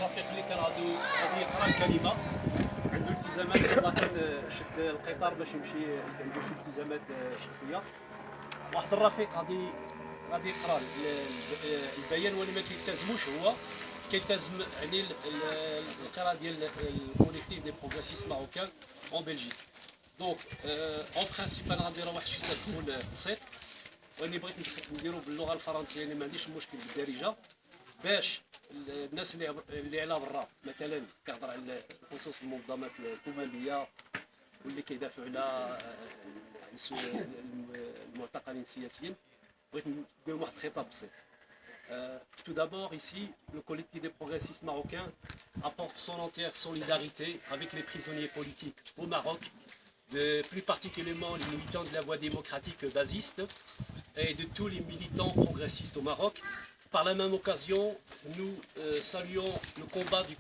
رفيق اللي كان غادي يقرا الكلمه عنده التزامات، لكن شد القطار باش يمشي، عنده شي التزامات شخصيه. واحد الرفيق غادي يقرا البيان ولا ما كيلتزموش هو، كيلتزم يعني القراءه ديال الكوليكتيف دي بروغريسيست ماروكان اون بلجيك. دونك اون برانسيب انا غنديرها واحد شي تدخل بسيط، واني بغيت نديرو باللغه الفرنسيه، يعني ما عنديش مشكل بالدارجه، باش الناس اللي على برا مثلا كيهضر على خصوص المنظمات الكماليه واللي كيدافعوا على المعتقلين السياسيين، بغيت ندير واحد الخطاب بسيط. Tout d'abord, ici, le collectif des progressistes marocains apporte son entière solidarité avec les prisonniers politiques au Maroc, plus particulièrement les militants de la voie démocratique basiste et de tous les militants progressistes au Maroc. Par la même occasion, nous saluons le combat du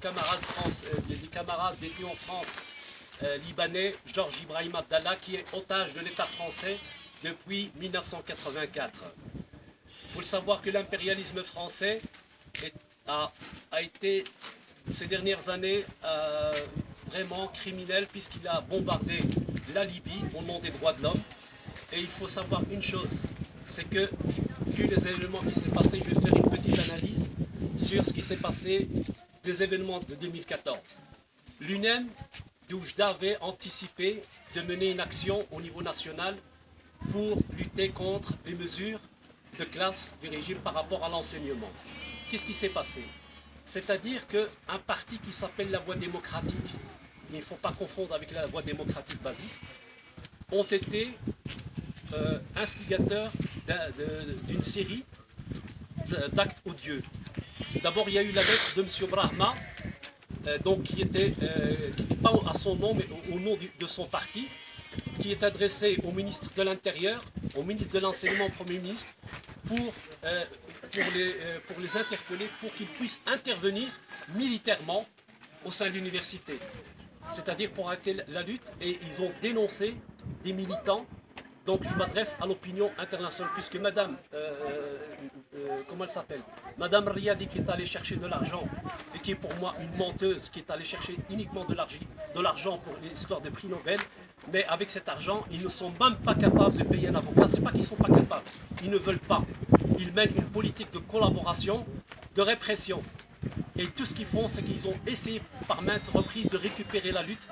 camarade détenu en France libanais, Georges Ibrahim Abdallah, qui est otage de l'État français depuis 1984. Il faut le savoir que l'impérialisme français a été, ces dernières années, vraiment criminel, puisqu'il a bombardé la Libye au nom des droits de l'homme. Et il faut savoir une chose, c'est que, vu les événements qui s'est passé, je vais faire une petite analyse sur ce qui s'est passé des événements de 2014. L'UNEM d'Oujda avait anticipé de mener une action au niveau national pour lutter contre les mesures de classe du régime par rapport à l'enseignement. Qu'est-ce qui s'est passé? C'est-à-dire qu'un parti qui s'appelle la Voie démocratique, il ne faut pas confondre avec la Voie démocratique basiste, ont été instigateurs d'une série d'actes odieux. D'abord, il y a eu la lettre de M. Brahma, donc qui était, pas à son nom, mais au nom de son parti, qui est adressée au ministre de l'Intérieur, au ministre de l'Enseignement, au Premier ministre, pour les interpeller, pour qu'ils puissent intervenir militairement au sein de l'université. C'est-à-dire pour arrêter la lutte, et ils ont dénoncé des militants. Donc je m'adresse à l'opinion internationale, puisque madame, comment elle s'appelle, madame Riadi, qui est allée chercher de l'argent, et qui est pour moi une menteuse, qui est allée chercher uniquement de l'argent pour l'histoire de prix Nobel, mais avec cet argent, ils ne sont même pas capables de payer un avocat. C'est pas qu'ils ne sont pas capables, ils ne veulent pas. Ils mènent une politique de collaboration, de répression. Et tout ce qu'ils font, c'est qu'ils ont essayé par maintes reprises de récupérer la lutte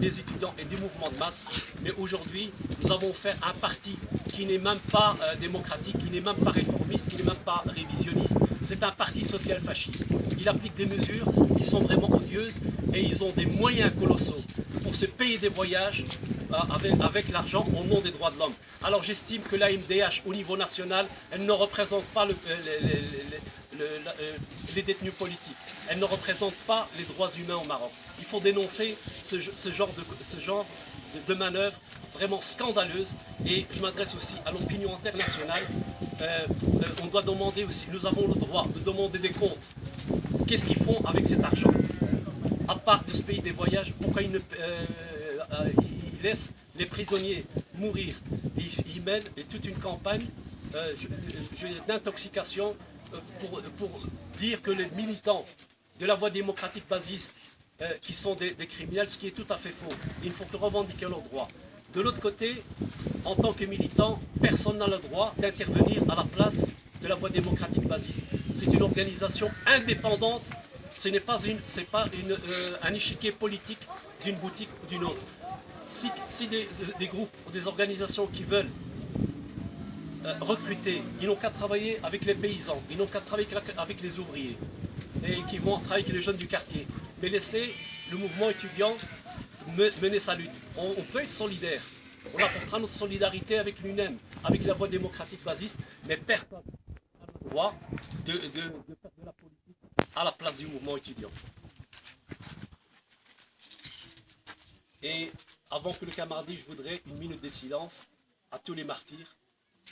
des étudiants et des mouvements de masse. Mais aujourd'hui, nous avons fait un parti qui n'est même pas démocratique, qui n'est même pas réformiste, qui n'est même pas révisionniste. C'est un parti social-fasciste. Il applique des mesures qui sont vraiment odieuses et ils ont des moyens colossaux pour se payer des voyages avec l'argent au nom des droits de l'homme. Alors j'estime que l'AMDH au niveau national, elle ne représente pas les détenus politiques. Elle ne représente pas les droits humains au Maroc. Il faut dénoncer ce genre de manœuvre vraiment scandaleuse. Et je m'adresse aussi à l'opinion internationale. On doit demander aussi, nous avons le droit de demander des comptes. Qu'est-ce qu'ils font avec cet argent? À part de se payer des voyages, pourquoi ils laissent les prisonniers mourir? Ils mènent toute une campagne d'intoxication pour dire que les militants de la Voie démocratique basiste qui sont des criminels, ce qui est tout à fait faux. Il faut revendiquer leurs droits. De l'autre côté, en tant que militant, personne n'a le droit d'intervenir à la place de la Voie démocratique basiste. C'est une organisation indépendante, ce n'est pas un échiquier politique d'une boutique ou d'une autre. Si des groupes ou des organisations qui veulent recruter, ils n'ont qu'à travailler avec les paysans, ils n'ont qu'à travailler avec les ouvriers, et qui vont travailler avec les jeunes du quartier. Mais laisser le mouvement étudiant mener sa lutte. On peut être solidaire, on apportera notre solidarité avec l'UNEM, avec la Voie démocratique basiste, mais personne n'a le droit de faire de la politique à la place du mouvement étudiant. Et avant que le camarade dise, je voudrais une minute de silence à tous les martyrs,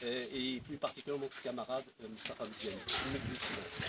et plus particulièrement notre camarade Mustafa Bziani. Une minute de silence.